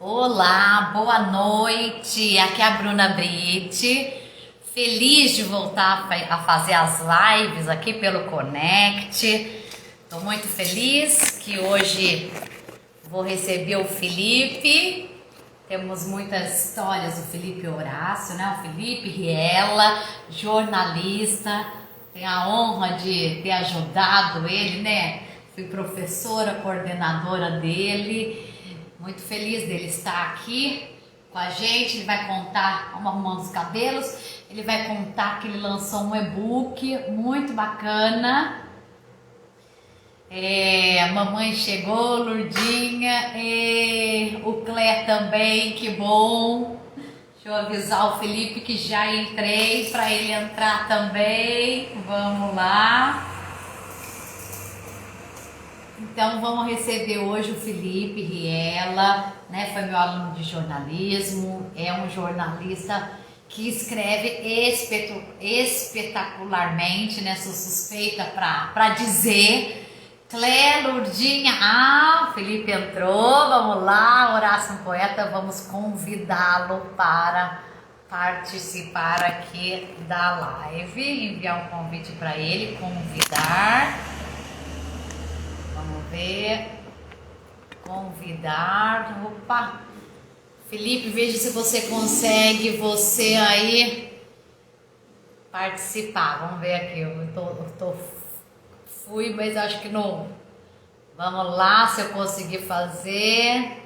Olá, boa noite. Aqui é a Bruna Britti. Feliz de voltar a fazer as lives aqui pelo Connect. Estou muito feliz que hoje vou receber o Felipe. Temos muitas histórias do Felipe Horácio, né? O Felipe Riela, jornalista. Tenho a honra de ter ajudado ele, né? Fui professora, coordenadora dele. Muito feliz dele estar aqui com a gente. Ele vai contar, vamos arrumando os cabelos. Ele vai contar que ele lançou um e-book muito bacana. A mamãe chegou, Lurdinha, o Clé também, que bom. Deixa eu avisar o Felipe que já entrei para ele entrar também. Vamos lá. Então vamos receber hoje o Felipe Riela, né? Foi meu aluno de jornalismo, é um jornalista que escreve espetacularmente, né? Sou suspeita para dizer. Clé, Lurdinha, o Felipe entrou, vamos lá, Horácio um poeta, vamos convidá-lo para participar aqui da live, enviar um convite para ele, convidar. Vamos ver. Convidar. Opa! Felipe, veja se você consegue você aí participar. Vamos ver aqui. Fui, mas acho que não. Vamos lá, se eu conseguir fazer.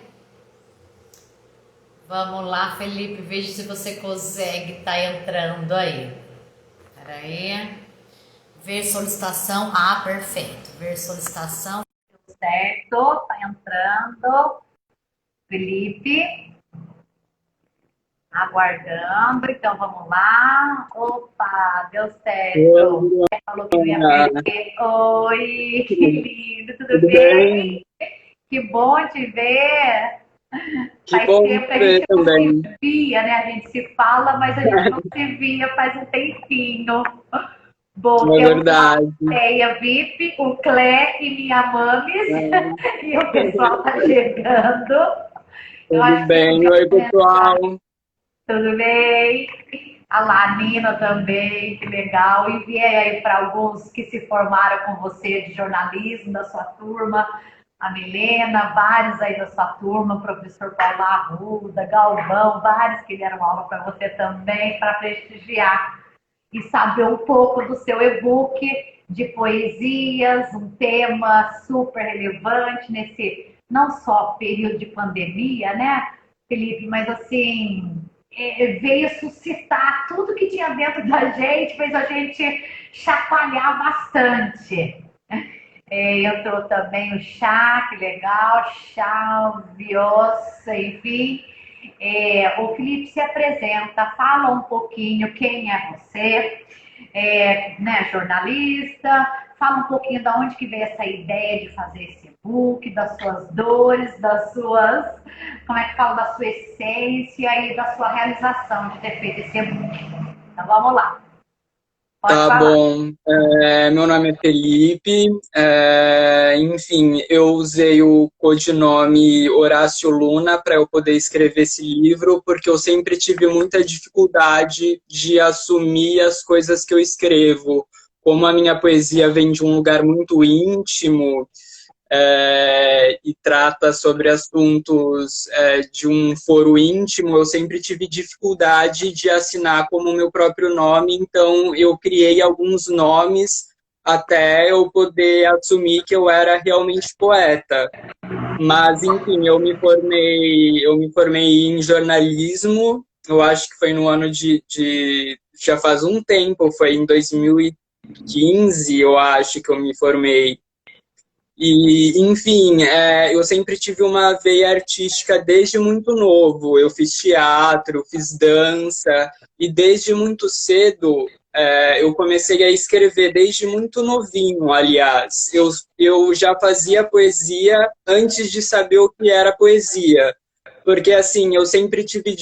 Vamos lá, Felipe, veja se você consegue estar entrando aí. Espera aí. Ver solicitação. Perfeito. Ver solicitação. Certo, tá entrando. Felipe, aguardando. Então vamos lá. Opa, deu certo. Oi, Falou que não ia Ana. perder. Oi, que lindo, tudo Tudo bem? bem? Que bom te ver. Que Faz bom tempo que a ver gente não se também. via, né? A gente se fala, mas a gente não se via faz um tempinho. Bom, É eu sou a verdade. plateia VIP, o Clé e minha Mames, É, e o pessoal tá chegando. Eu tudo acho que bem. podia Oi, começar. pessoal. Tudo bem? A Lanina também, que legal. Enviei aí para alguns que se formaram com você de jornalismo da sua turma. A Milena, vários aí da sua turma, o professor Paulo Arruda, Galvão, vários que deram aula para você também, para prestigiar e saber um pouco do seu e-book de poesias, um tema super relevante nesse não só período de pandemia, né, Felipe, mas assim, veio suscitar tudo que tinha dentro da gente, fez a gente chacoalhar bastante. Entrou também o chá, que legal, chá, vioça, enfim. O Felipe se apresenta, fala um pouquinho quem é você, né, jornalista, fala um pouquinho de onde que veio essa ideia de fazer esse e-book, das suas dores, das suas, como é que fala, da sua essência e da sua realização de ter feito esse e-book. Então vamos lá, pode Tá falar. bom. Meu nome é Felipe. Enfim, eu usei o codinome Horácio Luna para eu poder escrever esse livro, porque eu sempre tive muita dificuldade de assumir as coisas que eu escrevo. Como a minha poesia vem de um lugar muito íntimo, e trata sobre assuntos de um foro íntimo, eu sempre tive dificuldade de assinar como meu próprio nome, então eu criei alguns nomes até eu poder assumir que eu era realmente poeta. Mas, enfim, eu me formei em jornalismo, eu acho que foi no ano já faz um tempo, foi em 2015, eu acho que eu me formei. E, enfim, eu sempre tive uma veia artística desde muito novo. Eu fiz teatro, fiz dança, e desde muito cedo eu comecei a escrever, desde muito novinho, aliás. Eu já fazia poesia antes de saber o que era poesia. Porque, assim, eu sempre tive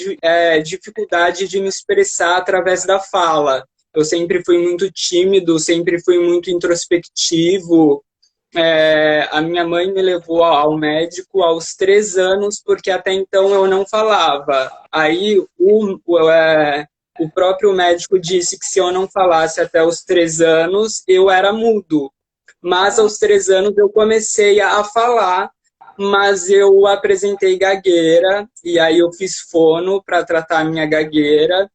dificuldade de me expressar através da fala. Eu sempre fui muito tímido, sempre fui muito introspectivo, a minha mãe me levou ao médico aos 3 anos, porque até então eu não falava. Aí o próprio médico disse que se eu não falasse até os 3 anos, eu era mudo. Mas aos 3 anos eu comecei a falar, mas eu apresentei gagueira, e aí eu fiz fono para tratar a minha gagueira.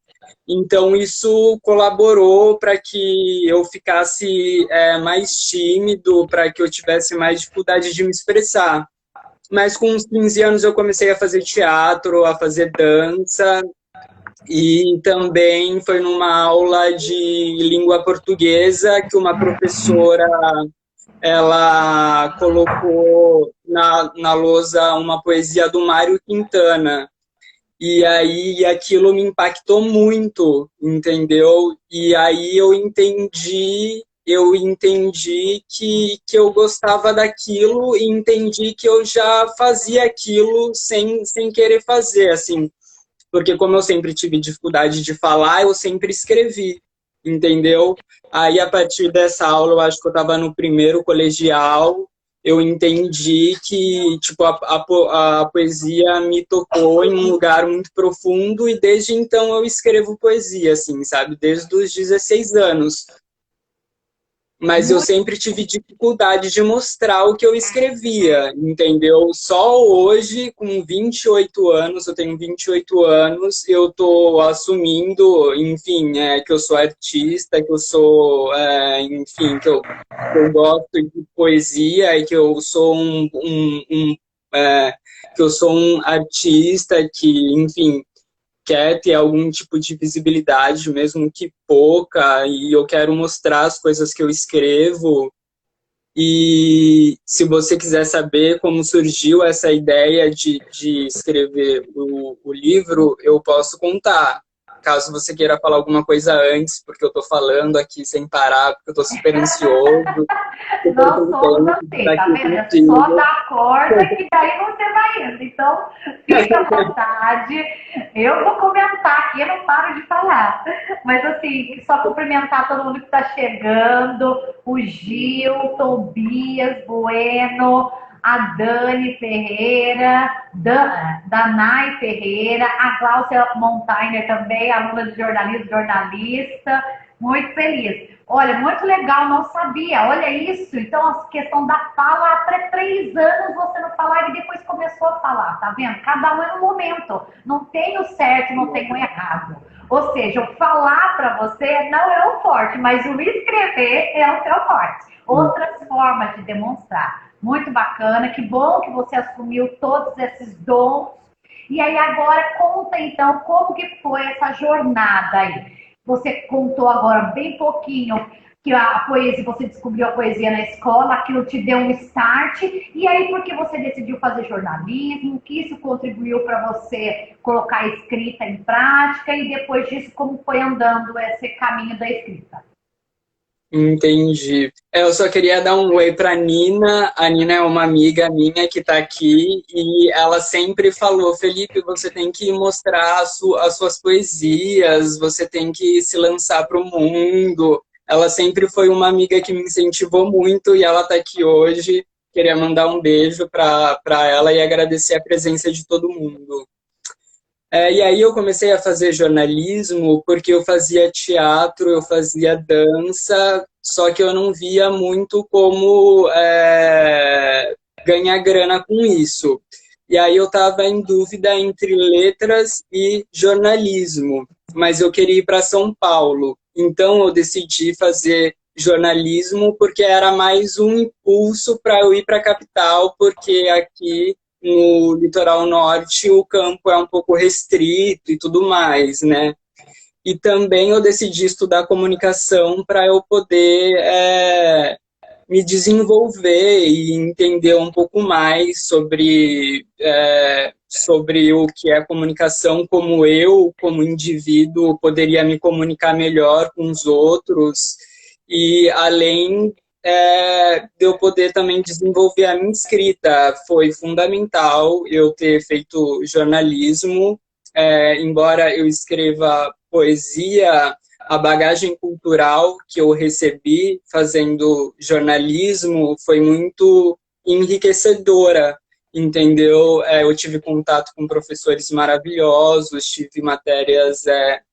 Então, isso colaborou para que eu ficasse mais tímido, para que eu tivesse mais dificuldade de me expressar. Mas com uns 15 anos eu comecei a fazer teatro, a fazer dança, e também foi numa aula de língua portuguesa que uma professora ela colocou na lousa uma poesia do Mário Quintana. E aí aquilo me impactou muito, entendeu? E aí eu entendi que eu gostava daquilo e entendi que eu já fazia aquilo sem querer fazer, assim. Porque como eu sempre tive dificuldade de falar, eu sempre escrevi, entendeu? Aí, a partir dessa aula, eu acho que eu estava no primeiro colegial, eu entendi que tipo, a poesia me tocou em um lugar muito profundo e desde então eu escrevo poesia, assim, sabe? Desde os 16 anos. Mas eu sempre tive dificuldade de mostrar o que eu escrevia, entendeu? Só hoje, com 28 anos, eu tenho 28 anos, eu tô assumindo, enfim, que eu sou artista, que eu sou, enfim, que eu gosto de poesia e que eu sou que eu sou um artista que, enfim, quer ter algum tipo de visibilidade, mesmo que pouca, e eu quero mostrar as coisas que eu escrevo. E se você quiser saber como surgiu essa ideia de escrever o livro, eu posso contar. Caso você queira falar alguma coisa antes, porque eu estou falando aqui sem parar, porque eu estou super ansioso, super Nós somos contente de estar assim, tá aqui vendo? É só contigo. dar corda que daí você vai indo. Então, fica à vontade. Eu vou comentar aqui, eu não paro de falar. Mas assim, só cumprimentar todo mundo que está chegando. O Gil, Tobias, Bueno, a Dani Ferreira, Danai Ferreira, a Cláudia Montainer também, aluna de jornalismo, jornalista. Muito feliz. Olha, muito legal, não sabia. Olha isso. Então, a questão da fala, até 3 anos você não falava e depois começou a falar, tá vendo? Cada um é um momento. Não tem o certo, não tem o errado. Ou seja, o falar para você não é o forte, mas o escrever é o seu forte. Outras formas de demonstrar. Muito bacana, que bom que você assumiu todos esses dons. E aí agora conta então como que foi essa jornada aí. Você contou agora bem pouquinho que a poesia, você descobriu a poesia na escola, aquilo te deu um start, e aí por que você decidiu fazer jornalismo, que isso contribuiu para você colocar a escrita em prática, e depois disso, como foi andando esse caminho da escrita? Entendi. Eu só queria dar um oi para Nina. A Nina é uma amiga minha que está aqui e ela sempre falou: Felipe, você tem que mostrar as suas poesias, você tem que se lançar para o mundo. Ela sempre foi uma amiga que me incentivou muito e ela está aqui hoje. Queria mandar um beijo para ela e agradecer a presença de todo mundo. E aí eu comecei a fazer jornalismo porque eu fazia teatro, eu fazia dança, só que eu não via muito como ganhar grana com isso. E aí eu estava em dúvida entre letras e jornalismo, mas eu queria ir para São Paulo. Então eu decidi fazer jornalismo porque era mais um impulso para eu ir para a capital, porque aqui no litoral norte o campo é um pouco restrito e tudo mais, né? E também eu decidi estudar comunicação para eu poder me desenvolver e entender um pouco mais sobre o que é comunicação, como eu, como indivíduo, poderia me comunicar melhor com os outros e além de eu poder também desenvolver a minha escrita. Foi fundamental eu ter feito jornalismo, embora eu escreva poesia, a bagagem cultural que eu recebi fazendo jornalismo foi muito enriquecedora, entendeu? Eu tive contato com professores maravilhosos, tive matérias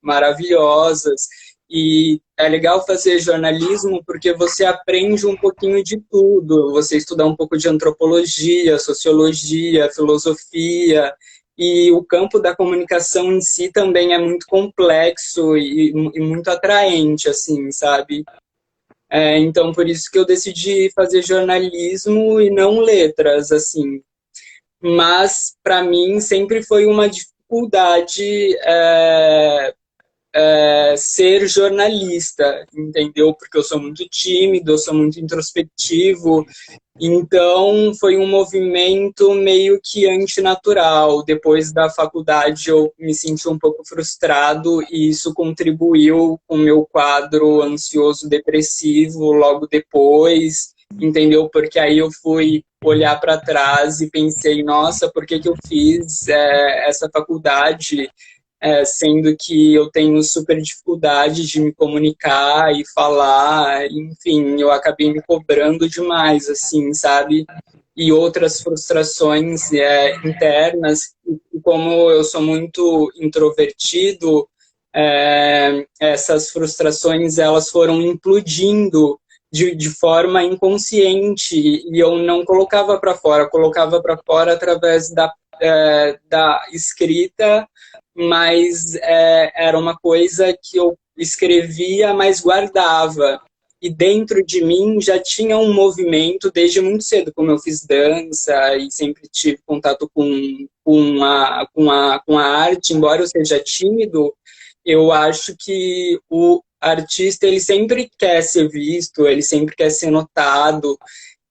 maravilhosas, e é legal fazer jornalismo porque você aprende um pouquinho de tudo, você estuda um pouco de antropologia, sociologia, filosofia, e o campo da comunicação em si também é muito complexo e muito atraente, assim, sabe? Então, por isso que eu decidi fazer jornalismo e não letras, assim. Mas, para mim, sempre foi uma dificuldade ser jornalista, entendeu? Porque eu sou muito tímido, eu sou muito introspectivo, então foi um movimento meio que antinatural. Depois da faculdade eu me senti um pouco frustrado e isso contribuiu com o meu quadro ansioso depressivo logo depois, entendeu? Porque aí eu fui olhar para trás e pensei, nossa, por que eu fiz essa faculdade? Sendo que eu tenho super dificuldade de me comunicar e falar, enfim, eu acabei me cobrando demais, assim, sabe? E outras frustrações internas, e como eu sou muito introvertido, essas frustrações, elas foram implodindo de forma inconsciente, e eu não colocava para fora, colocava para fora através da escrita, mas era uma coisa que eu escrevia, mas guardava. E dentro de mim já tinha um movimento desde muito cedo, como eu fiz dança e sempre tive contato com a arte, embora eu seja tímido, eu acho que o artista ele sempre quer ser visto, ele sempre quer ser notado.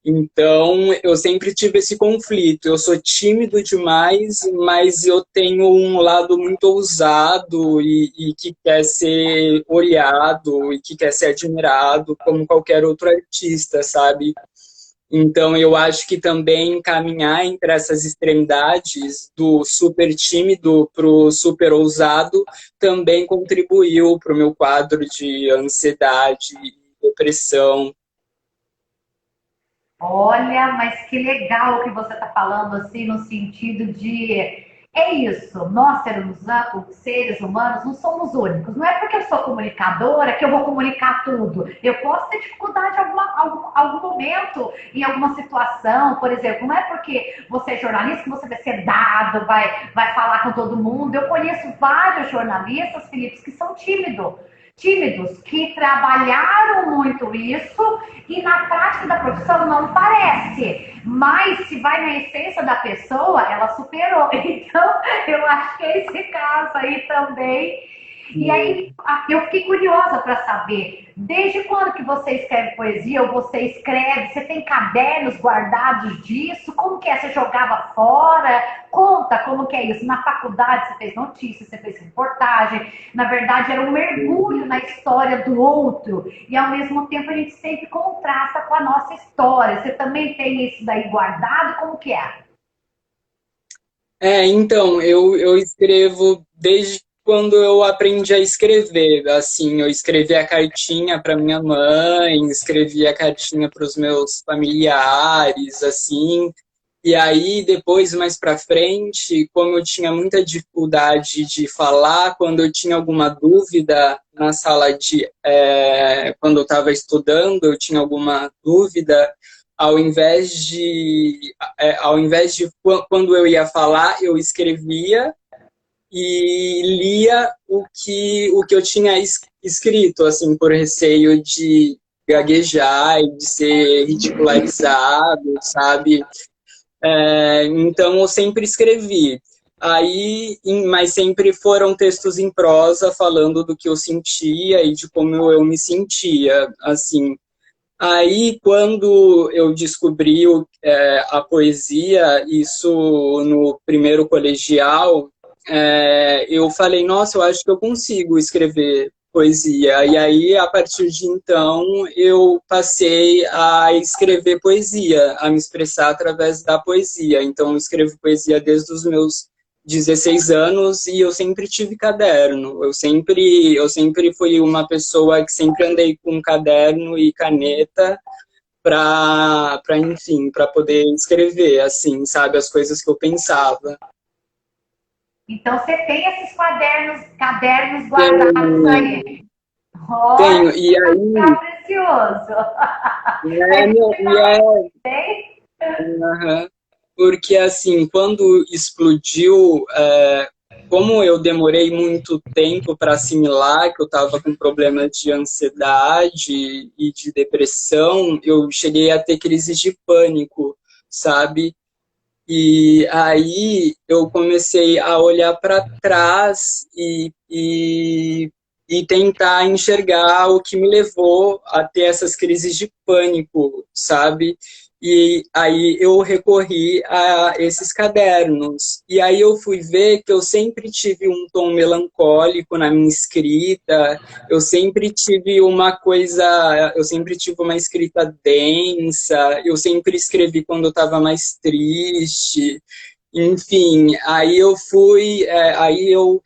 Então, eu sempre tive esse conflito. Eu sou tímido demais, mas eu tenho um lado muito ousado e que quer ser olhado e que quer ser admirado, como qualquer outro artista, sabe? Então, eu acho que também caminhar entre essas extremidades, do super tímido para o super ousado, também contribuiu para o meu quadro de ansiedade e depressão. Olha, mas que legal o que você está falando, assim, no sentido de. É isso, nós seres humanos não somos únicos. Não é porque eu sou comunicadora que eu vou comunicar tudo. Eu posso ter dificuldade em algum momento, em alguma situação, por exemplo. Não é porque você é jornalista que você vai ser dado, vai falar com todo mundo. Eu conheço vários jornalistas, Felipe, que são tímidos, que trabalharam muito isso e na prática da profissão não parece, mas se vai na essência da pessoa, ela superou. Então, eu acho que é esse caso aí também. E aí, eu fiquei curiosa para saber, desde quando que você escreve poesia, ou você escreve, você tem cadernos guardados disso? Como que é? Você jogava fora? Conta como que é isso. Na faculdade você fez notícia, você fez reportagem, na verdade era um mergulho na história do outro, e ao mesmo tempo a gente sempre contrasta com a nossa história. Você também tem isso daí guardado? Como que é? Então, eu escrevo desde quando eu aprendi a escrever. Assim, eu escrevi a cartinha para minha mãe, escrevi a cartinha para os meus familiares, assim. E aí, depois, mais para frente, como eu tinha muita dificuldade de falar, quando eu tinha alguma dúvida na sala quando eu estava estudando, eu tinha alguma dúvida, ao invés de quando eu ia falar, eu escrevia e lia o que eu tinha escrito, assim, por receio de gaguejar e de ser ridicularizado, sabe? Então, eu sempre escrevi. Mas sempre foram textos em prosa, falando do que eu sentia e de como eu me sentia, assim. Aí, quando eu descobri a poesia, isso no primeiro colegial, eu falei, nossa, eu acho que eu consigo escrever poesia. E aí, a partir de então, eu passei a escrever poesia, a me expressar através da poesia. Então, eu escrevo poesia desde os meus 16 anos e eu sempre tive caderno. Eu sempre fui uma pessoa que sempre andei com caderno e caneta enfim, para poder escrever, assim, sabe, as coisas que eu pensava. Então você tem esses cadernos guardados Tenho, aí. Olha, tenho, e tá aí, precioso. é, Mas não, e é, tem? aham. Porque, assim, quando explodiu, como eu demorei muito tempo para assimilar que eu estava com problemas de ansiedade e de depressão, eu cheguei a ter crises de pânico, sabe? E aí eu comecei a olhar para trás e tentar enxergar o que me levou a ter essas crises de pânico, sabe? E aí eu recorri a esses cadernos. E aí eu fui ver que eu sempre tive um tom melancólico na minha escrita, eu sempre tive uma escrita densa, eu sempre escrevi quando eu estava mais triste. Enfim, aí eu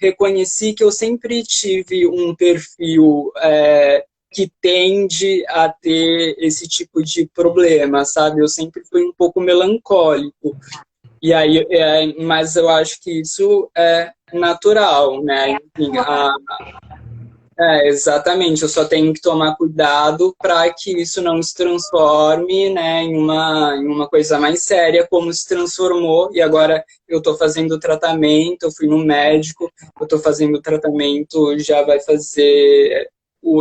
reconheci que eu sempre tive um perfil que tende a ter esse tipo de problema, sabe? Eu sempre fui um pouco melancólico. E aí, mas eu acho que isso é natural, né? Enfim, exatamente. Eu só tenho que tomar cuidado para que isso não se transforme, né, em uma coisa mais séria, como se transformou. E agora eu estou fazendo tratamento, eu fui no médico, eu estou fazendo tratamento, já vai fazer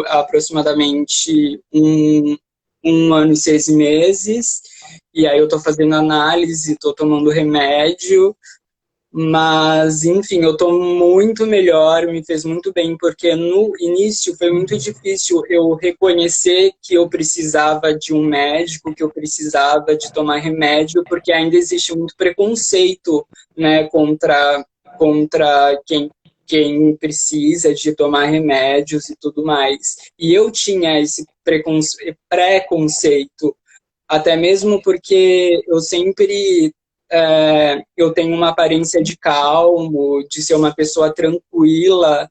aproximadamente um ano e 6 meses. E aí eu estou fazendo análise, estou tomando remédio. Mas, enfim, eu estou muito melhor, me fez muito bem, porque no início foi muito difícil eu reconhecer que eu precisava de um médico, que eu precisava de tomar remédio, porque ainda existe muito preconceito, né, contra quem precisa de tomar remédios e tudo mais. E eu tinha esse preconceito, até mesmo porque eu tenho uma aparência de calmo, de ser uma pessoa tranquila.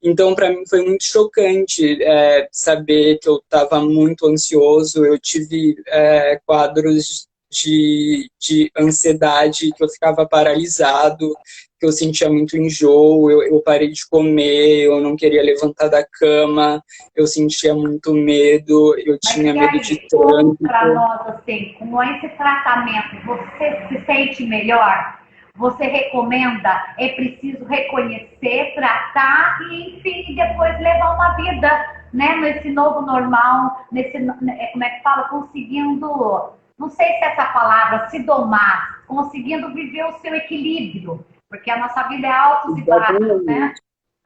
Então, para mim, foi muito chocante saber que eu estava muito ansioso. Eu tive quadros de ansiedade, que eu ficava paralisado, que eu sentia muito enjoo, eu parei de comer, eu não queria levantar da cama, eu sentia muito medo, eu Mas tinha e medo de aí, conta para trânsito. nós assim, com esse tratamento, você se sente melhor? Você recomenda? É preciso reconhecer, tratar e, enfim, depois levar uma vida, né, nesse novo normal, como é que fala, conseguindo, não sei se é essa palavra, se domar, conseguindo viver o seu equilíbrio, porque a nossa vida é altos e baixos, né?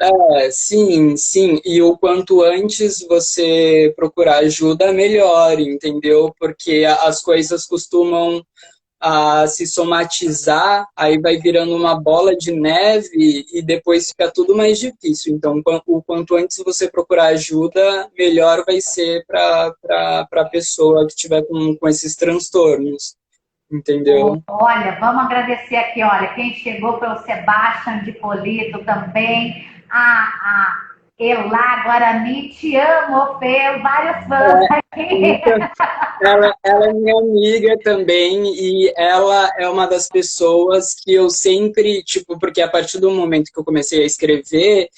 Exatamente. Sim, sim. E o quanto antes você procurar ajuda, melhor, entendeu? Porque as coisas costumam se somatizar, aí vai virando uma bola de neve e depois fica tudo mais difícil. Então, o quanto antes você procurar ajuda, melhor vai ser para a pessoa que tiver com esses transtornos, entendeu? Olha, vamos agradecer aqui, olha, quem chegou foi o Sebastião de Polito também, a Elá Guarani, te amo, Fê, vários fãs aqui. Então, ela é minha amiga também e ela é uma das pessoas que eu sempre, tipo, porque a partir do momento que eu comecei a escrever,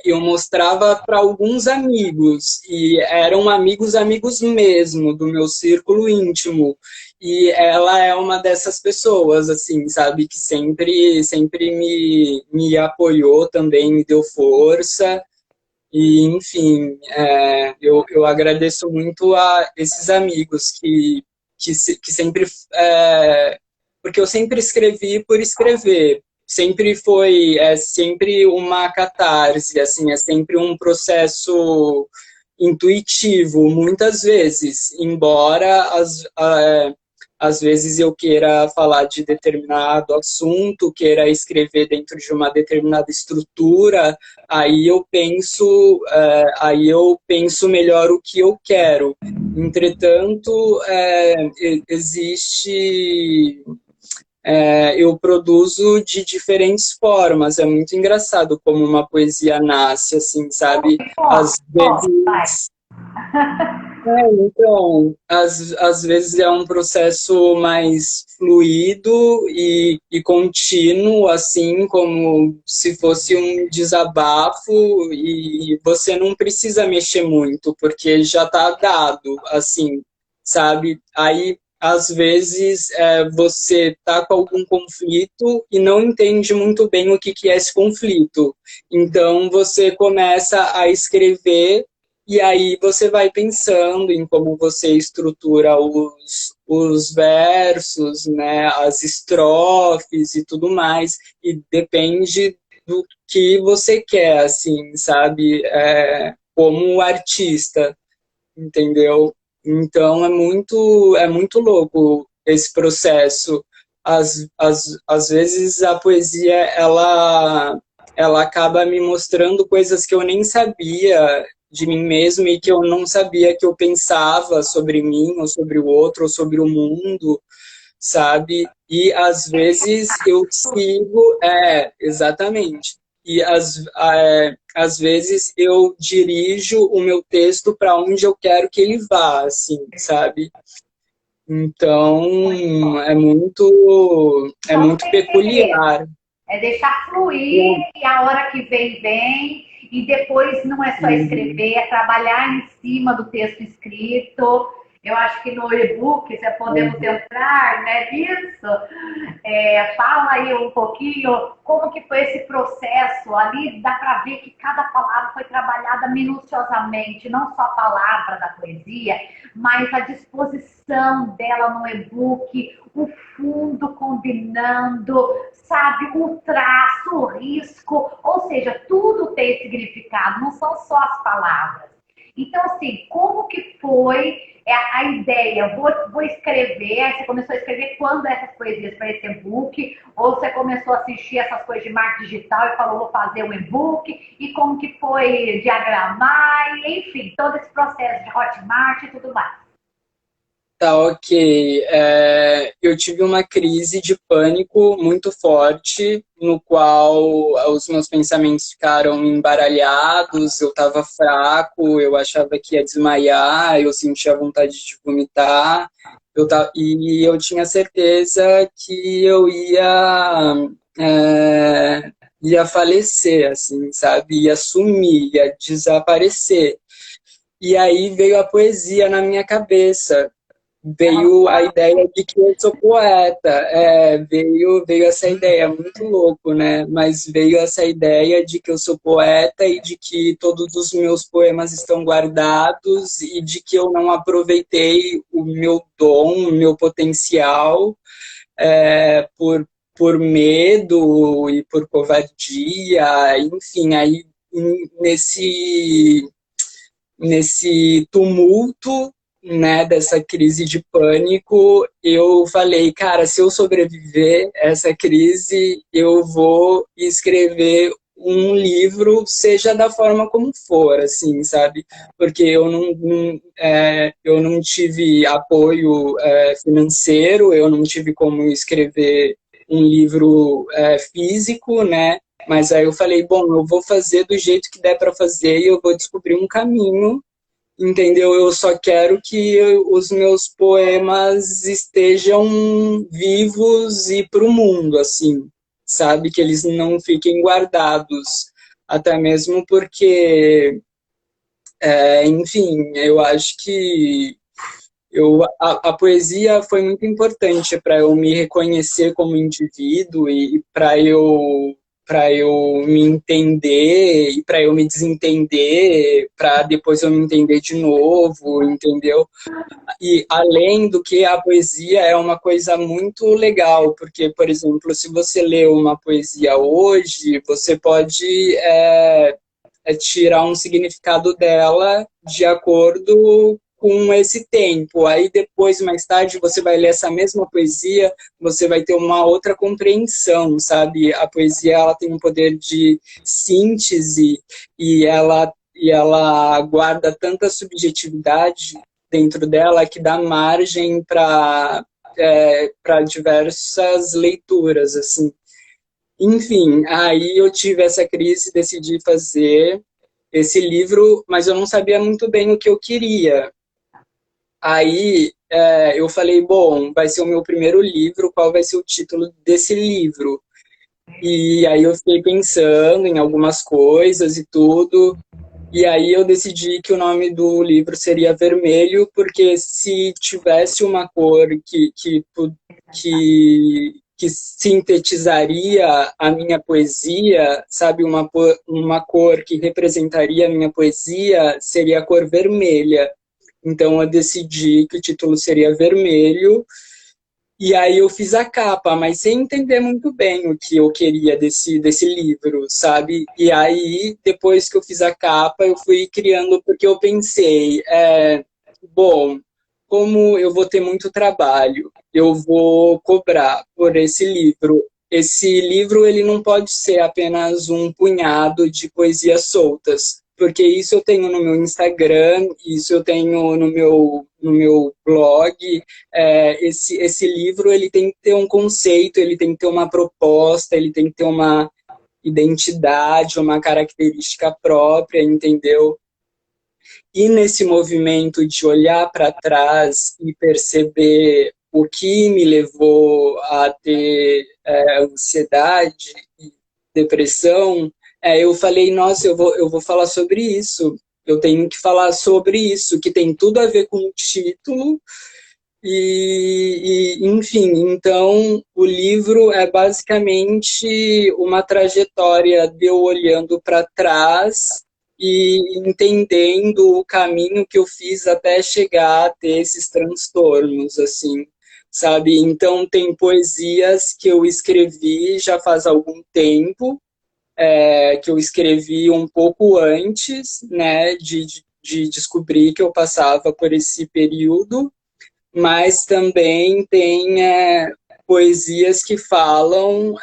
eu mostrava para alguns amigos e eram amigos, amigos mesmo, do meu círculo íntimo. E ela é uma dessas pessoas, assim, sabe, que sempre me apoiou também, me deu força. E, enfim, eu agradeço muito a esses amigos que sempre. Porque eu sempre escrevi por escrever. Sempre foi, sempre uma catarse, assim, é sempre um processo intuitivo, muitas vezes, embora às vezes eu queira falar de determinado assunto, queira escrever dentro de uma determinada estrutura, aí eu penso melhor o que eu quero. Entretanto, existe eu produzo de diferentes formas. É muito engraçado como uma poesia nasce, assim, sabe? Às vezes... então, às vezes é um processo mais fluido e contínuo, assim, como se fosse um desabafo, e você não precisa mexer muito, porque já está dado, assim, sabe? Aí, às vezes, você está com algum conflito e não entende muito bem o que é esse conflito. Então, você começa a escrever e aí você vai pensando em como você estrutura os versos, né, as estrofes e tudo mais, e depende do que você quer, assim, sabe, como artista, entendeu? Então é muito louco esse processo. Às vezes a poesia, ela acaba me mostrando coisas que eu nem sabia de mim mesmo e que eu não sabia que eu pensava sobre mim, ou sobre o outro, ou sobre o mundo, sabe? E às vezes eu sigo, exatamente. E às vezes eu dirijo o meu texto para onde eu quero que ele vá, assim, sabe? Então é Então, muito peculiar. é deixar fluir e a hora que vem, vem. E depois não é só Uhum. escrever, é trabalhar em cima do texto escrito. Eu acho que no e-book, se podemos Uhum. entrar, né, nisso. Fala aí um pouquinho como que foi esse processo. Ali dá para ver que cada palavra foi trabalhada minuciosamente, não só a palavra da poesia, mas a disposição dela no e-book, o fundo combinando, sabe, o traço, o risco, ou seja, tudo tem significado, não são só as palavras. Então, assim, como que foi a ideia? Vou escrever, aí você começou a escrever quando essas poesias para esse e-book, ou você começou a assistir essas coisas de marketing digital e falou, vou fazer um e-book, e como que foi diagramar, e, enfim, todo esse processo de Hotmart e tudo mais. Tá, ok. Eu tive uma crise de pânico muito forte, no qual os meus pensamentos ficaram embaralhados, eu estava fraco, eu achava que ia desmaiar, eu sentia vontade de vomitar, e eu tinha certeza que eu ia falecer, assim, sabe? Ia sumir, ia desaparecer. E aí veio a poesia na minha cabeça, veio a ideia de que eu sou poeta. Veio essa ideia, muito louco, né? Mas veio essa ideia de que eu sou poeta e de que todos os meus poemas estão guardados e de que eu não aproveitei o meu dom, o meu potencial, por medo e por covardia, enfim, aí nesse nesse tumulto, né, dessa crise de pânico, eu falei, cara, se eu sobreviver a essa crise, eu vou escrever um livro, seja da forma como for, assim, sabe? Porque eu não tive apoio financeiro, eu não tive como escrever um livro físico, né? Mas aí eu falei, bom, eu vou fazer do jeito que der para fazer e eu vou descobrir um caminho, entendeu? Eu só quero que os meus poemas estejam vivos e para o mundo, assim, sabe? Que eles não fiquem guardados. Até mesmo porque, enfim, eu acho que a poesia foi muito importante para eu me reconhecer como indivíduo e para eu me entender e para eu me desentender, para depois eu me entender de novo, entendeu? E além do que a poesia é uma coisa muito legal, porque, por exemplo, se você lê uma poesia hoje, você pode tirar um significado dela de acordo com esse tempo. Aí depois, mais tarde, você vai ler essa mesma poesia, você vai ter uma outra compreensão, sabe? A poesia, ela tem um poder de síntese e ela guarda tanta subjetividade dentro dela que dá margem para diversas leituras, assim. Enfim, aí eu tive essa crise, decidi fazer esse livro, mas eu não sabia muito bem o que eu queria. Aí eu falei, bom, vai ser o meu primeiro livro, qual vai ser o título desse livro? E aí eu fiquei pensando em algumas coisas e tudo, e aí eu decidi que o nome do livro seria Vermelho, porque se tivesse uma cor que sintetizaria a minha poesia, sabe, uma cor que representaria a minha poesia, seria a cor vermelha. Então eu decidi que o título seria Vermelho, e aí eu fiz a capa, mas sem entender muito bem o que eu queria desse livro, sabe? E aí, depois que eu fiz a capa, eu fui criando, porque eu pensei, bom, como eu vou ter muito trabalho, eu vou cobrar por esse livro. Esse livro, ele não pode ser apenas um punhado de poesias soltas, porque isso eu tenho no meu Instagram, isso eu tenho no meu blog. Esse livro ele tem que ter um conceito, ele tem que ter uma proposta, ele tem que ter uma identidade, uma característica própria, entendeu? E nesse movimento de olhar para trás e perceber o que me levou a ter ansiedade e depressão, eu falei, nossa, eu vou falar sobre isso. Eu tenho que falar sobre isso, que tem tudo a ver com o título, enfim, então o livro é basicamente uma trajetória de eu olhando para trás e entendendo o caminho que eu fiz até chegar a ter esses transtornos, assim, sabe? Então tem poesias que eu escrevi já faz algum tempo, que eu escrevi um pouco antes, né, de descobrir que eu passava por esse período, mas também tem poesias que falam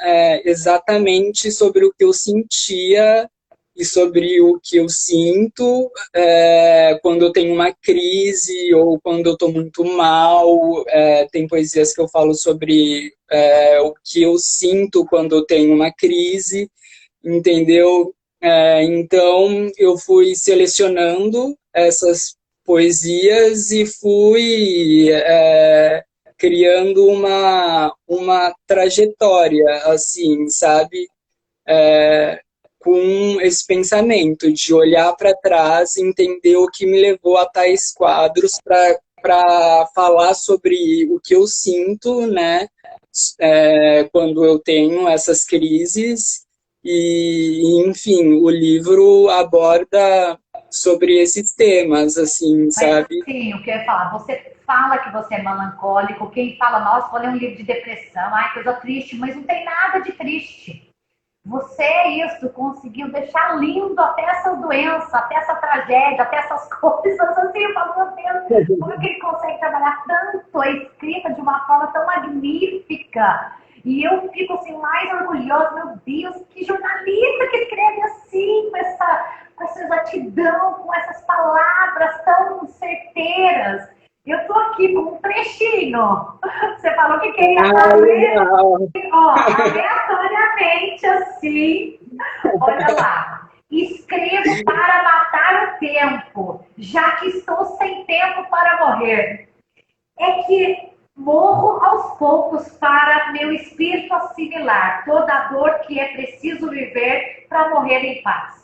exatamente sobre o que eu sentia e sobre o que eu sinto quando eu tenho uma crise ou quando eu estou muito mal. Tem poesias que eu falo sobre o que eu sinto quando eu tenho uma crise, entendeu? Então, eu fui selecionando essas poesias e fui criando uma trajetória, assim, sabe? Com esse pensamento de olhar para trás e entender o que me levou a tais quadros para falar sobre o que eu sinto, né? Quando eu tenho essas crises enfim, o livro aborda sobre esses temas, assim, Mas sabe? assim, o que eu ia falar, você fala que você é melancólico, quem fala, nossa, vou ler um livro de depressão, ai, coisa triste, mas não tem nada de triste. Você é isso, conseguiu deixar lindo até essa doença, até essa tragédia, até essas coisas assim. Eu falo, meu Deus, como é que ele consegue trabalhar tanto a escrita de uma forma tão magnífica? E eu fico assim, mais orgulhosa, meu Deus, que jornalista que escreve assim, com essa exatidão, com essas palavras tão certeiras. Eu tô aqui com um trechinho. Você falou que queria Ah, fazer, legal! ó, aleatoriamente assim. Olha lá. Escrevo para matar o tempo, já que estou sem tempo para morrer. É que morro aos poucos para meu espírito assimilar toda a dor que é preciso viver para morrer em paz.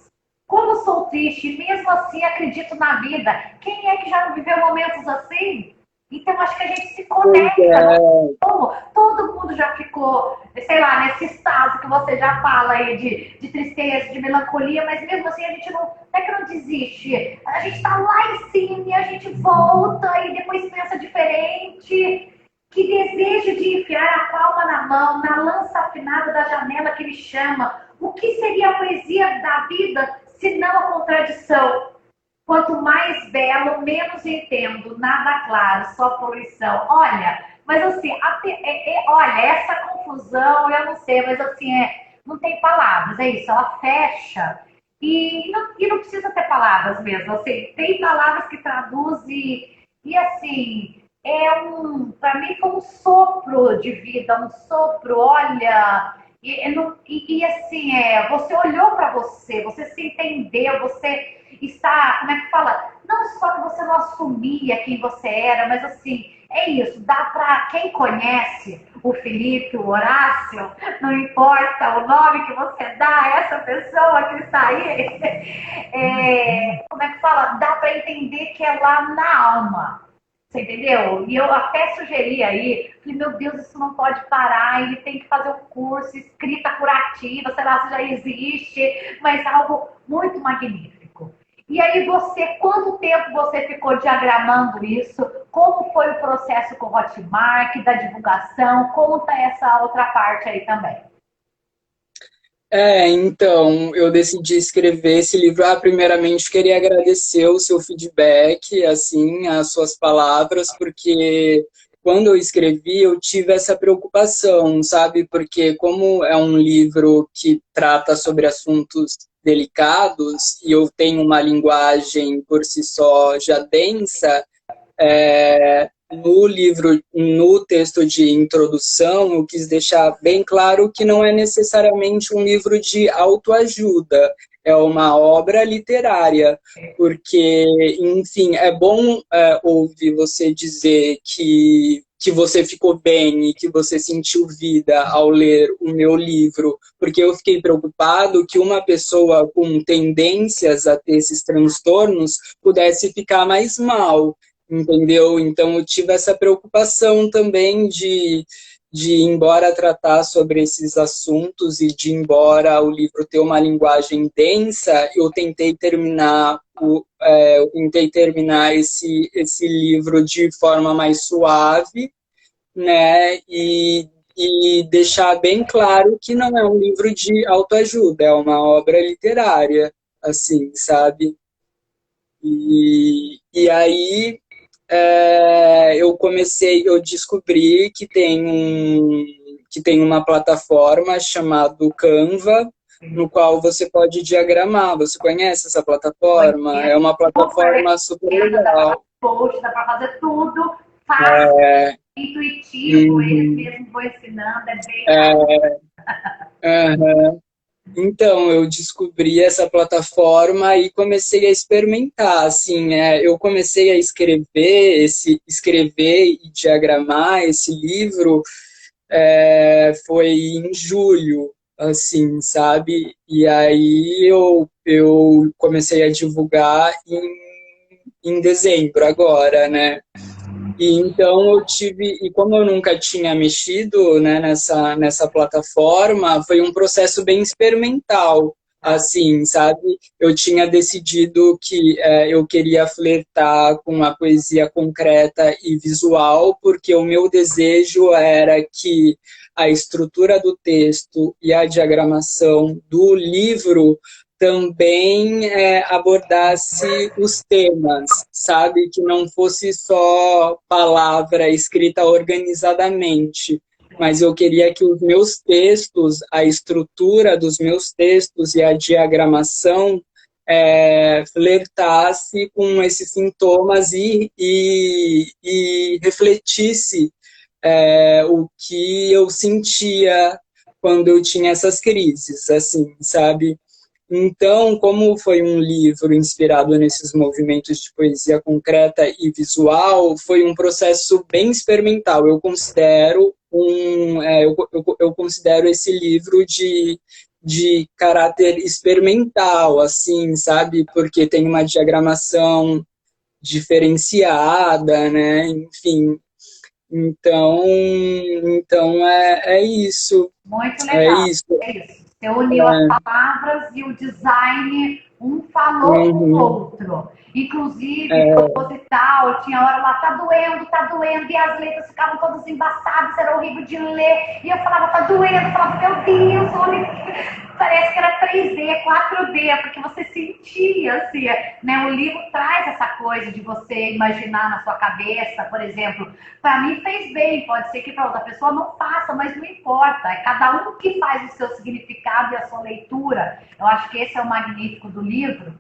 Como sou triste, mesmo assim acredito na vida. Quem é que já não viveu momentos assim? Então acho que a gente se Pois conecta, não? é, Todo mundo já ficou, sei lá, nesse estado que você já fala aí de tristeza, de melancolia, mas mesmo assim a gente não é que não desiste. A gente tá lá em cima e a gente volta e depois pensa diferente. Que desejo de enfiar a palma na mão, na lança afinada da janela que me chama. O que seria a poesia da vida se não a contradição? Quanto mais belo, menos entendo, nada claro, só poluição. Olha, mas assim, olha, essa confusão, eu não sei, mas assim, não tem palavras, é isso, ela fecha. E não precisa ter palavras mesmo, assim, tem palavras que traduzem, e assim, para mim foi um sopro de vida, um sopro, olha, assim, você olhou para você, você se entendeu, você está, como é que fala? Não só que você não assumia quem você era, mas assim, é isso, dá para quem conhece o Felipe, o Horácio, não importa o nome que você dá a essa pessoa que está aí, como é que fala? Dá para entender que é lá na alma. Você entendeu? E eu até sugeri aí, falei, meu Deus, isso não pode parar, ele tem que fazer o curso, escrita curativa, sei lá se já existe, mas algo muito magnífico. E aí você, quanto tempo você ficou diagramando isso? Como foi o processo com o Hotmart, da divulgação? Conta essa outra parte aí também. Então, eu decidi escrever esse livro. Primeiramente, queria agradecer o seu feedback, assim, as suas palavras, porque quando eu escrevi, eu tive essa preocupação, sabe? Porque como é um livro que trata sobre assuntos delicados e eu tenho uma linguagem por si só já densa, no livro, no texto de introdução, eu quis deixar bem claro que não é necessariamente um livro de autoajuda, é uma obra literária, porque, enfim, é bom ouvir você dizer que você ficou bem e que você sentiu vida ao ler o meu livro, porque eu fiquei preocupado que uma pessoa com tendências a ter esses transtornos pudesse ficar mais mal, entendeu? Então eu tive essa preocupação também embora tratar sobre esses assuntos e de embora o livro ter uma linguagem densa, eu tentei terminar esse livro de forma mais suave, né? E deixar bem claro que não é um livro de autoajuda, é uma obra literária, assim, sabe? E aí eu descobri que tem uma plataforma chamada Canva, no qual você pode diagramar. Você conhece essa plataforma? É uma Super plataforma super dá para fazer legal. post, dá para fazer tudo fácil, É, intuitivo, eles uhum, mesmos vão ensinando, é bem é, uhum. Então, eu descobri essa plataforma e comecei a experimentar, assim, eu comecei a escrever e diagramar esse livro, foi em julho, assim, sabe? E aí eu comecei a divulgar em dezembro agora, né? E então e como eu nunca tinha mexido, né, nessa plataforma, foi um processo bem experimental, assim, sabe? Eu tinha decidido que eu queria flertar com a poesia concreta e visual, porque o meu desejo era que a estrutura do texto e a diagramação do livro também abordasse os temas, sabe? Que não fosse só palavra escrita organizadamente, mas eu queria que os meus textos, a estrutura dos meus textos e a diagramação flertasse com esses sintomas e refletisse o que eu sentia quando eu tinha essas crises, assim, sabe? Então, como foi um livro inspirado nesses movimentos de poesia concreta e visual, foi um processo bem experimental. Eu considero esse livro de caráter experimental, assim, sabe? Porque tem uma diagramação diferenciada, né? Enfim, então é isso, muito é legal. isso. É isso. Você uniu as palavras e o design, um falou com o Uhum, outro. Inclusive, é, proposital, tinha hora lá, tá doendo, e as letras ficavam todas embaçadas, era horrível de ler. E eu falava, tá doendo, eu falava, meu Deus, olha, parece que era 3D, 4D, porque você sentia, assim, né? O livro traz essa coisa de você imaginar na sua cabeça, por exemplo. Para mim fez bem, pode ser que para outra pessoa não faça, mas não importa. É cada um que faz o seu significado e a sua leitura. Eu acho que esse é o magnífico do livro.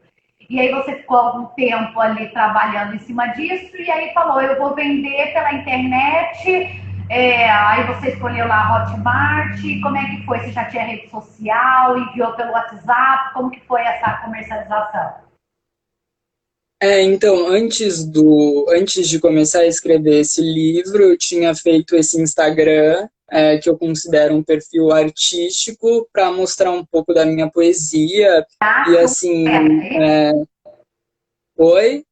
E aí você ficou algum tempo ali trabalhando em cima disso, e aí falou, eu vou vender pela internet, aí você escolheu lá a Hotmart, como é que foi? Você já tinha rede social, enviou pelo WhatsApp, como que foi essa comercialização? Então, antes de começar a escrever esse livro, eu tinha feito esse Instagram, que eu considero um perfil artístico, para mostrar um pouco da minha poesia. E Tá? assim, oi?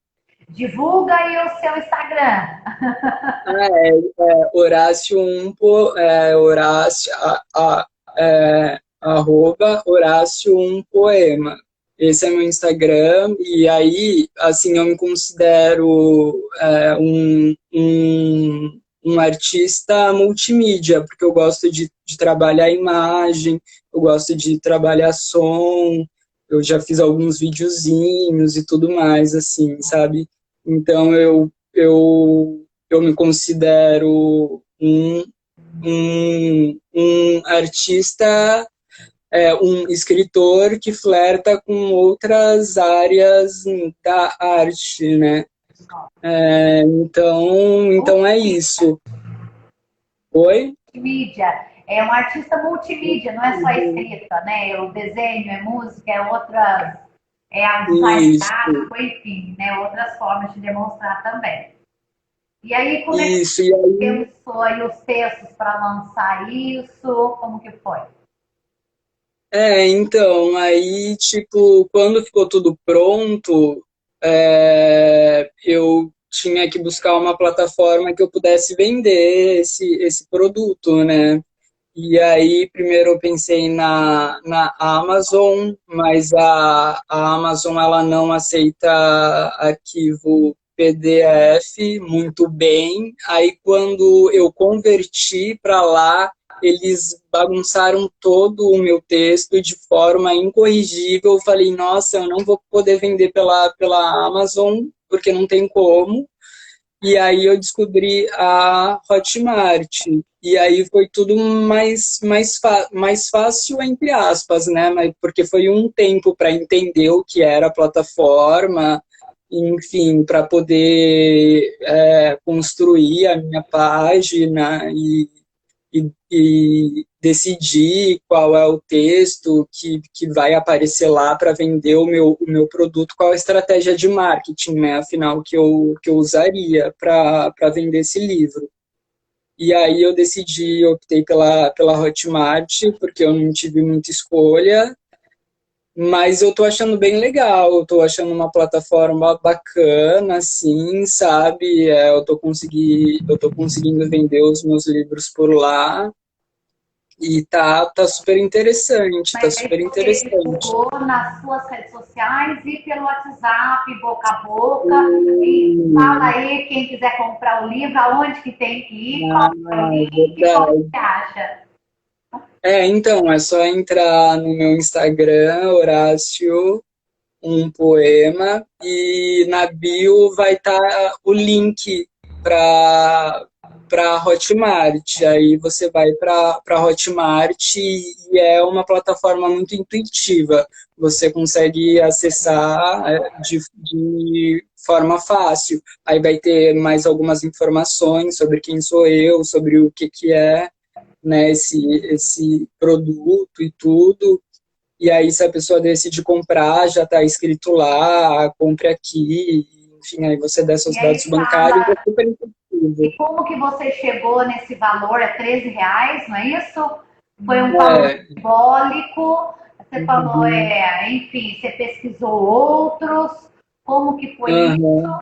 Divulga aí o seu Instagram. Horácio Umpo, arroba Horácio Um Poema. Esse é meu Instagram, e aí, assim, eu me considero um artista multimídia, porque eu gosto de trabalhar imagem, eu gosto de trabalhar som, eu já fiz alguns videozinhos e tudo mais, assim, sabe? Então, eu me considero um artista, um escritor que flerta com outras áreas da arte, né? Então é isso. Oi? Multimídia. É um artista multimídia, não é só escrita, né? O desenho, é música, é outras, é o design Isso, gráfico, enfim, né? Outras formas de demonstrar também. E aí, como é que isso. E aí, pensou aí os textos para lançar isso? Como que foi? então, aí, tipo, quando ficou tudo pronto, eu tinha que buscar uma plataforma que eu pudesse vender esse produto, né? E aí, primeiro eu pensei na Amazon, mas a Amazon ela não aceita arquivo PDF muito bem. Aí, quando eu converti para lá, eles bagunçaram todo o meu texto de forma incorrigível. Eu falei, nossa, eu não vou poder vender pela Amazon, porque não tem como. E aí eu descobri a Hotmart. E aí foi tudo mais fácil, entre aspas, né? Porque foi um tempo para entender o que era a plataforma, enfim, para poder construir a minha página e decidir qual é o texto que vai aparecer lá para vender o meu produto, qual a estratégia de marketing, né, afinal, que eu usaria para vender esse livro. E aí eu decidi, optei pela Hotmart, porque eu não tive muita escolha, mas eu tô achando bem legal, eu tô achando uma plataforma bacana, assim, sabe? Eu tô conseguindo vender os meus livros por lá, e tá super interessante, tá Mas aí super você interessante. divulgou nas suas redes sociais e pelo WhatsApp, boca a boca. E fala aí, quem quiser comprar o livro, aonde que tem que ir, qual é o link, como Verdade. você acha? Então, é só entrar no meu Instagram, Horácio Um Poema, e na bio vai estar o link para Hotmart. Aí você vai para Hotmart e é uma plataforma muito intuitiva. Você consegue acessar de forma fácil. Aí vai ter mais algumas informações sobre quem sou eu, sobre o que é, né, esse produto e tudo. E aí, se a pessoa decide comprar, já está escrito lá, compre aqui, enfim, aí você dá E seus dados aí bancários, é fala, super e intuitivo. como que você chegou nesse valor? É R$ 13, não é isso? Foi um valor É, simbólico? Você falou, uhum, enfim, você pesquisou outros? Como que foi isso? uhum.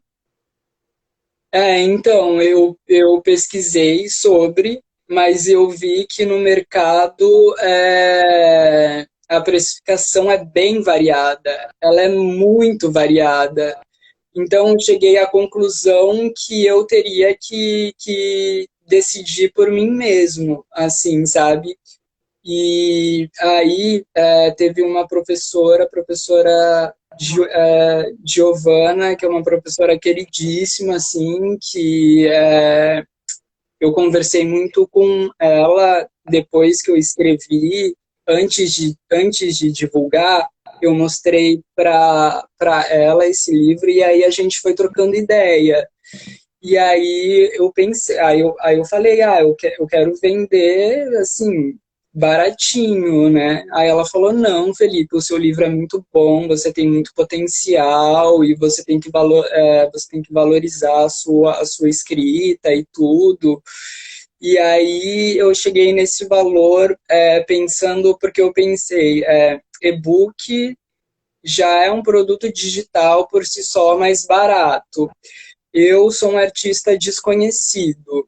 Então, eu pesquisei sobre, mas eu vi que no mercado a precificação é bem variada, ela é muito variada. Então, eu cheguei à conclusão que eu teria que decidir por mim mesmo, assim, sabe? E aí teve uma professora, a professora Giovana, que é uma professora queridíssima, assim, que eu conversei muito com ela depois que eu escrevi, antes de divulgar, eu mostrei para ela esse livro e aí a gente foi trocando ideia. E aí eu pensei, aí eu falei, eu quero vender assim, baratinho, né? Aí ela falou, não, Felipe, o seu livro é muito bom, você tem muito potencial e você tem que valorizar a sua escrita e tudo. E aí eu cheguei nesse valor pensando, porque eu pensei, e-book já é um produto digital por si só mais barato. Eu sou um artista desconhecido,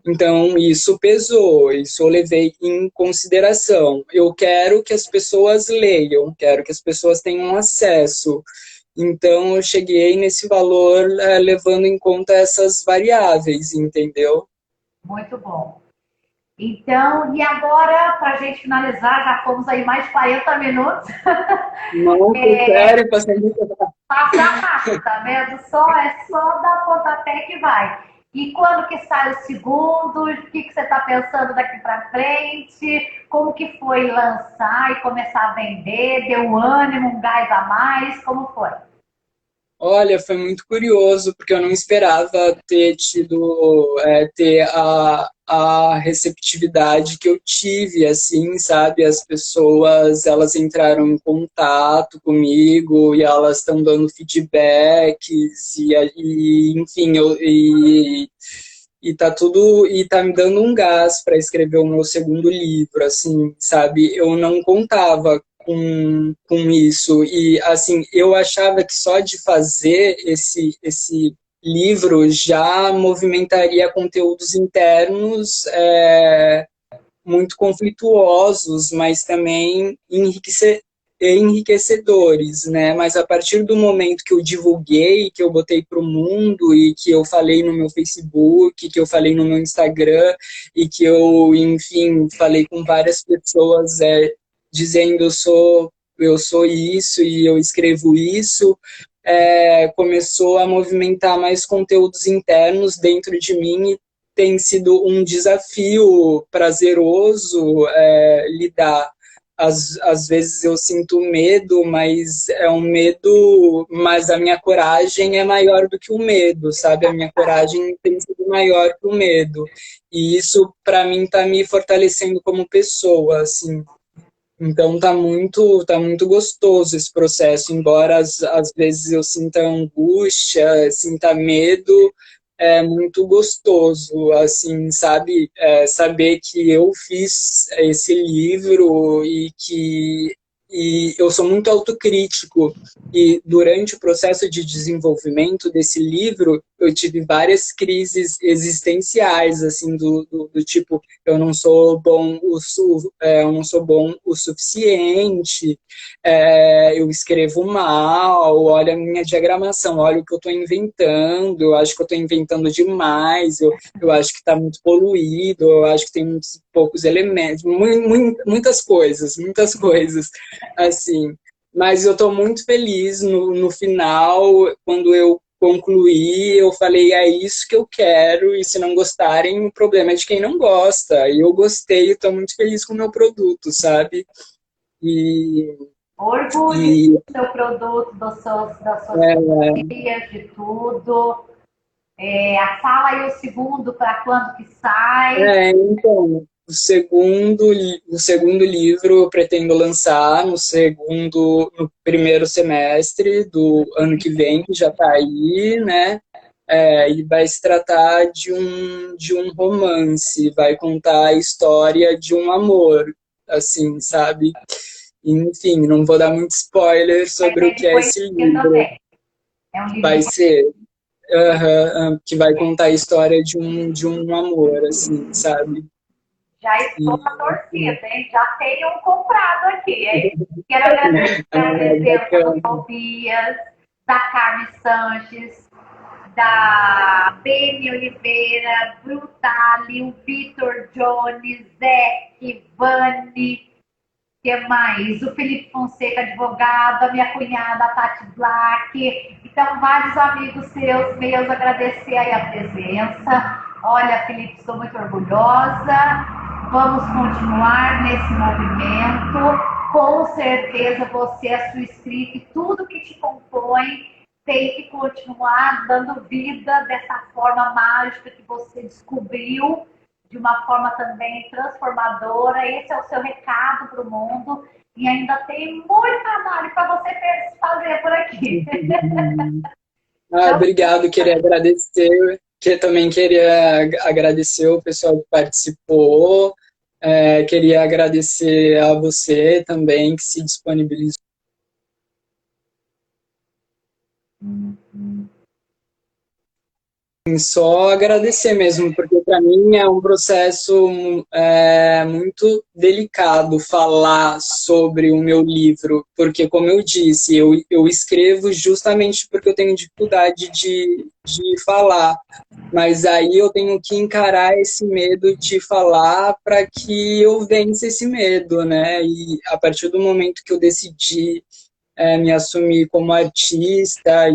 então isso pesou, isso eu levei em consideração. Eu quero que as pessoas leiam, quero que as pessoas tenham acesso. Então eu cheguei nesse valor levando em conta essas variáveis, entendeu? Muito bom. Então, e agora, para a gente finalizar, já fomos aí mais de 40 minutos. Não, sério, passei muito. Passa rápido, tá vendo? É só dar pontapé que vai. E quando que sai o segundo? O que você está pensando daqui para frente? Como que foi lançar e começar a vender? Deu ânimo, um gás a mais? Como foi? Olha, foi muito curioso, porque eu não esperava ter a receptividade que eu tive, assim, sabe? As pessoas, elas entraram em contato comigo e elas estão dando feedbacks enfim, e tá tudo, e tá me dando um gás para escrever o meu segundo livro, assim, sabe? Eu não contava com isso. E, assim, eu achava que só de fazer esse livro já movimentaria conteúdos internos muito conflituosos, mas também enriquecedores, né? Mas a partir do momento que eu divulguei, que eu botei para o mundo e que eu falei no meu Facebook, que eu falei no meu Instagram e que eu, enfim, falei com várias pessoas dizendo eu sou isso e eu escrevo isso, começou a movimentar mais conteúdos internos dentro de mim e tem sido um desafio prazeroso lidar. Às vezes eu sinto medo, mas é um medo, mas a minha coragem é maior do que o medo, sabe? A minha coragem tem sido maior que o medo. E isso, para mim, está me fortalecendo como pessoa, assim. Então tá muito gostoso esse processo, embora às vezes eu sinta angústia, sinta medo, é muito gostoso, assim, sabe, saber que eu fiz esse livro e eu sou muito autocrítico e durante o processo de desenvolvimento desse livro eu tive várias crises existenciais, assim, do tipo eu não sou bom eu não sou bom o suficiente, eu escrevo mal, olha a minha diagramação, olha o que eu estou inventando, eu acho que eu estou inventando demais, eu acho que está muito poluído, eu acho que tem muitos poucos elementos, muitas coisas, assim. Mas eu estou muito feliz no final, quando eu concluí, eu falei, é isso que eu quero, e se não gostarem, o problema é de quem não gosta. E eu gostei, estou muito feliz com o meu produto, sabe? E, Orgulho e do seu produto, das suas ideias, de tudo. A fala aí o segundo, para quando que sai? então, o segundo livro eu pretendo lançar no primeiro semestre do ano que vem, que já está aí, né? E vai se tratar de um romance, vai contar a história de um amor, assim, sabe? Enfim, não vou dar muito spoiler Vai sobre o ter que de é esse poesia livro. também. É um livro de Vai poesia. ser, que vai contar a história de um amor, assim, sabe? Já estou na E, torcida, hein? Já tenho um comprado aqui, hein? Quero agradecer a presença do bacana. Tobias, da Carmen Sanches, da Beni Oliveira, Brutali, o Vitor Jones, Zé, Vani, que mais? O Felipe Fonseca, advogado, a minha cunhada, a Tati Black. Então, vários amigos seus, meus, agradecer aí a presença. Olha, Felipe, estou muito orgulhosa. Vamos continuar nesse movimento. com certeza você, a sua escrita e tudo que te compõe tem que continuar dando vida dessa forma mágica que você descobriu, de uma forma também transformadora. Esse é o seu recado para o mundo. E ainda tem muito trabalho para você fazer por aqui. Ah, obrigado, queria agradecer, que também queria agradecer o pessoal que participou, queria agradecer a você também que se disponibilizou. Só agradecer mesmo, porque para mim é um processo muito delicado falar sobre o meu livro, porque, como eu disse, eu escrevo justamente porque eu tenho dificuldade de falar, mas aí eu tenho que encarar esse medo de falar para que eu vença esse medo, né? E a partir do momento que eu decidi me assumir como artista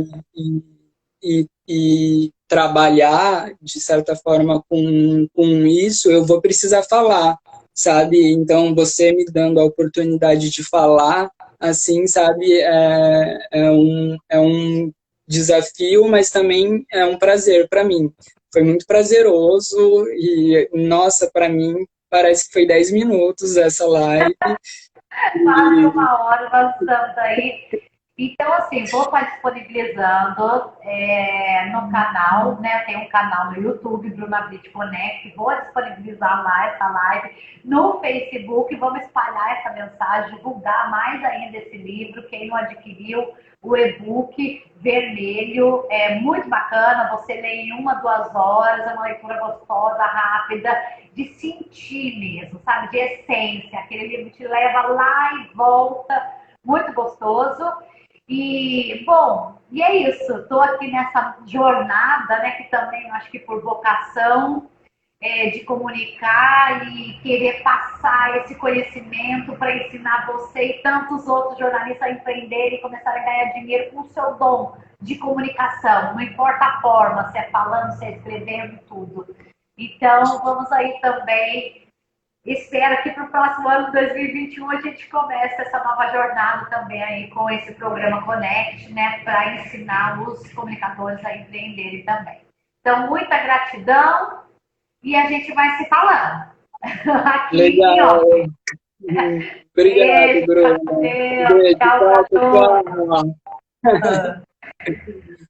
e trabalhar, de certa forma, com isso, eu vou precisar falar, sabe? Então, você me dando a oportunidade de falar, assim, sabe, é um desafio, mas também é um prazer para mim. Foi muito prazeroso e, nossa, para mim, parece que foi 10 minutos essa live. Quase E... 1 hora nós estamos aí. Então, assim, vou estar disponibilizando no canal, né? Tem um canal no YouTube, Bruna Brit Connect. Vou disponibilizar lá essa live no Facebook. Vamos espalhar essa mensagem, divulgar mais ainda esse livro. Quem não adquiriu o e-book vermelho, é muito bacana. Você lê em 1, 2 horas, é uma leitura gostosa, rápida, de sentir mesmo, sabe? De essência. Aquele livro te leva lá e volta, muito gostoso. E, bom, e é isso. Estou aqui nessa jornada, né, que também acho que por vocação de comunicar e querer passar esse conhecimento para ensinar você e tantos outros jornalistas a empreenderem e começarem a ganhar dinheiro com o seu dom de comunicação. Não importa a forma, se é falando, se é escrevendo, tudo. Então, vamos aí também. Espero que para o próximo ano, 2021, a gente comece essa nova jornada também aí com esse programa Connect, né, para ensinar os comunicadores a empreenderem também. Então, muita gratidão e a gente vai se falando. Aqui em Legal. off. Obrigado, Beijo, Bruno. Deus, Beijo, tchau para tchau, todos. tchau.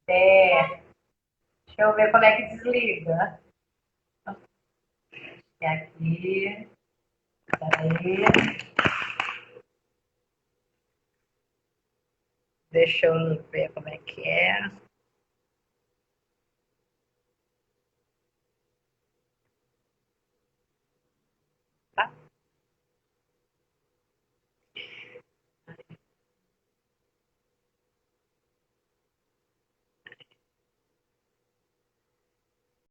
Deixa eu ver como é que desliga. É aqui. Peraí. Deixa eu ver como é que é.